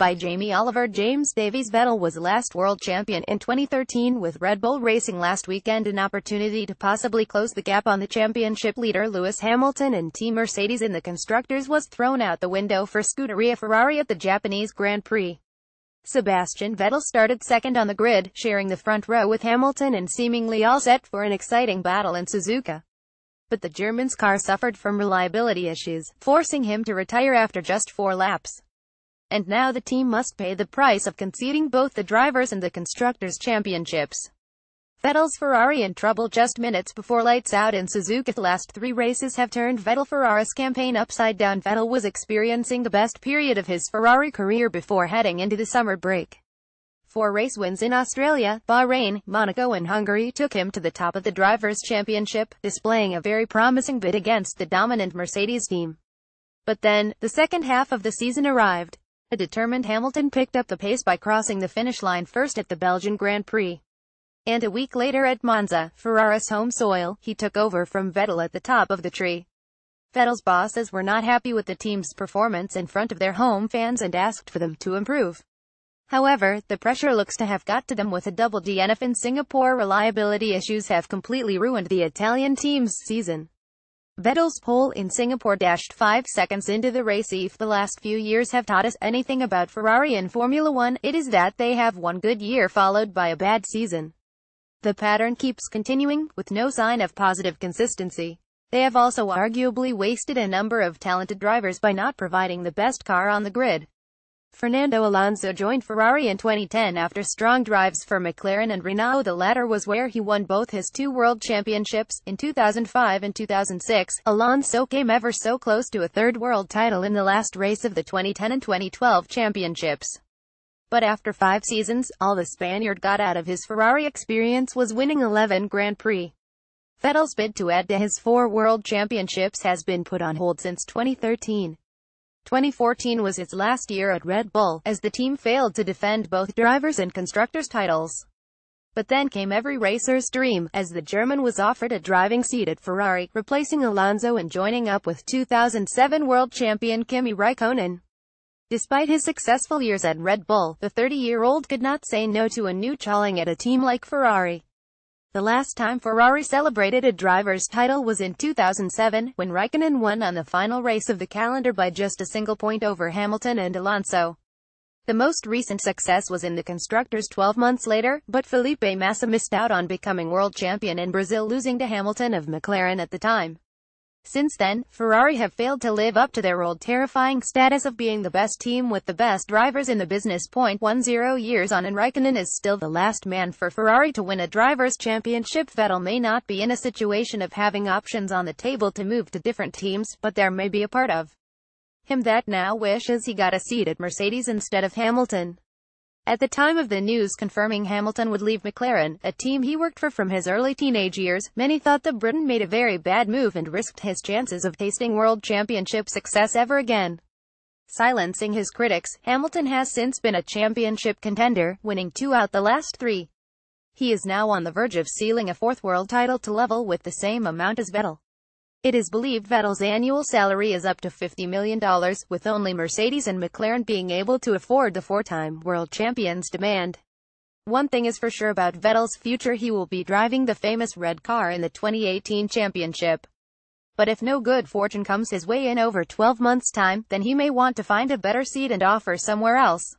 By Jamie Oliver. James Davies. Vettel was last world champion in 2013 with Red Bull Racing last weekend. An opportunity to possibly close the gap on the championship leader Lewis Hamilton and Team Mercedes in the Constructors was thrown out the window for Scuderia Ferrari at the Japanese Grand Prix. Sebastian Vettel started second on the grid, sharing the front row with Hamilton and seemingly all set for an exciting battle in Suzuka. But the German's car suffered from reliability issues, forcing him to retire after just 4 laps. And now the team must pay the price of conceding both the Drivers' and the Constructors' Championships. Vettel's Ferrari in trouble just minutes before lights out in Suzuka. The last 3 races have turned Ferrari's campaign upside down. Vettel was experiencing the best period of his Ferrari career before heading into the summer break. 4 race wins in Australia, Bahrain, Monaco and Hungary took him to the top of the Drivers' Championship, displaying a very promising bid against the dominant Mercedes team. But then, the second half of the season arrived. A determined Hamilton picked up the pace by crossing the finish line first at the Belgian Grand Prix. And a week later at Monza, Ferrari's home soil, he took over from Vettel at the top of the tree. Vettel's bosses were not happy with the team's performance in front of their home fans and asked for them to improve. However, the pressure looks to have got to them with a double DNF in Singapore. Reliability issues have completely ruined the Italian team's season. Vettel's pole in Singapore dashed 5 seconds into the race. If the last few years have taught us anything about Ferrari in Formula One, it is that they have one good year followed by a bad season. The pattern keeps continuing, with no sign of positive consistency. They have also arguably wasted a number of talented drivers by not providing the best car on the grid. Fernando Alonso joined Ferrari in 2010 after strong drives for McLaren and Renault. The latter was where he won both his 2 world championships, in 2005 and 2006. Alonso came ever so close to a 3rd world title in the last race of the 2010 and 2012 championships. But after 5 seasons, all the Spaniard got out of his Ferrari experience was winning 11 Grand Prix. Vettel's bid to add to his 4 world championships has been put on hold since 2013. 2014 was its last year at Red Bull, as the team failed to defend both Drivers' and Constructors' titles. But then came every racer's dream, as the German was offered a driving seat at Ferrari, replacing Alonso and joining up with 2007 world champion Kimi Raikkonen. Despite his successful years at Red Bull, the 30-year-old could not say no to a new challenge at a team like Ferrari. The last time Ferrari celebrated a driver's title was in 2007, when Raikkonen won on the final race of the calendar by just a single point over Hamilton and Alonso. The most recent success was in the Constructors 12 months later, but Felipe Massa missed out on becoming world champion in Brazil, losing to Hamilton of McLaren at the time. Since then, Ferrari have failed to live up to their old terrifying status of being the best team with the best drivers in the business. 10 years on, and Raikkonen is still the last man for Ferrari to win a drivers' championship. Vettel may not be in a situation of having options on the table to move to different teams, but there may be a part of him that now wishes he got a seat at Mercedes instead of Hamilton. At the time of the news confirming Hamilton would leave McLaren, a team he worked for from his early teenage years, many thought the Briton made a very bad move and risked his chances of tasting world championship success ever again. Silencing his critics, Hamilton has since been a championship contender, winning 2 out the last 3. He is now on the verge of sealing a 4th world title to level with the same amount as Vettel. It is believed Vettel's annual salary is up to $50 million, with only Mercedes and McLaren being able to afford the 4-time world champion's demand. One thing is for sure about Vettel's future: he will be driving the famous red car in the 2018 championship. But if no good fortune comes his way in over 12 months' time, then he may want to find a better seat and offer somewhere else.